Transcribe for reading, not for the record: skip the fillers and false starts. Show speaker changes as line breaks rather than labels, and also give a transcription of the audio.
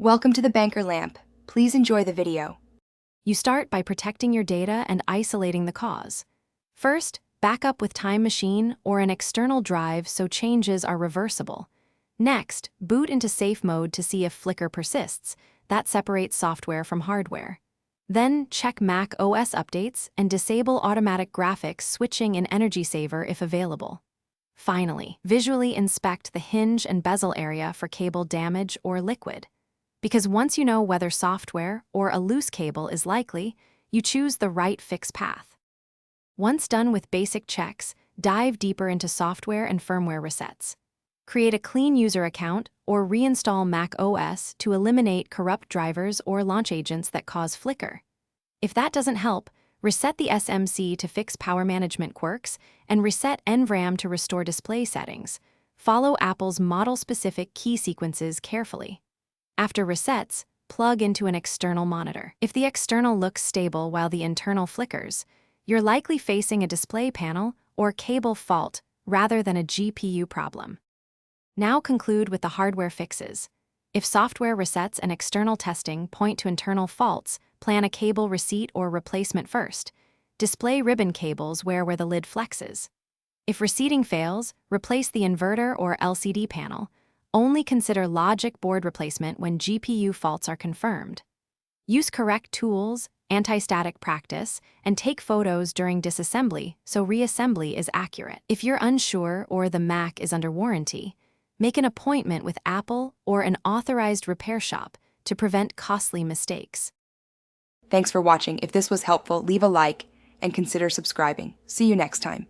Welcome to the Banker Lamp. Please enjoy the video.
You start by protecting your data and isolating the cause. First, back up with Time Machine or an external drive so changes are reversible. Next, boot into safe mode to see if flicker persists. That separates software from hardware. Then, check Mac OS updates and disable automatic graphics switching in Energy Saver if available. Finally, visually inspect the hinge and bezel area for cable damage or liquid. Because once you know whether software or a loose cable is likely, you choose the right fix path. Once done with basic checks, dive deeper into software and firmware resets. Create a clean user account or reinstall Mac OS to eliminate corrupt drivers or launch agents that cause flicker. If that doesn't help, reset the SMC to fix power management quirks and reset NVRAM to restore display settings. Follow Apple's model-specific key sequences carefully. After resets, plug into an external monitor. If the external looks stable while the internal flickers, you're likely facing a display panel or cable fault rather than a GPU problem. Now conclude with the hardware fixes. If software resets and external testing point to internal faults, plan a cable receipt or replacement first. Display ribbon cables where the lid flexes. If receiving fails, replace the inverter or LCD panel. Only consider logic board replacement when GPU faults are confirmed. Use correct tools, anti-static practice, and take photos during disassembly so reassembly is accurate. If you're unsure or the Mac is under warranty, make an appointment with Apple or an authorized repair shop to prevent costly mistakes.
Thanks for watching. If this was helpful, leave a like and consider subscribing. See you next time.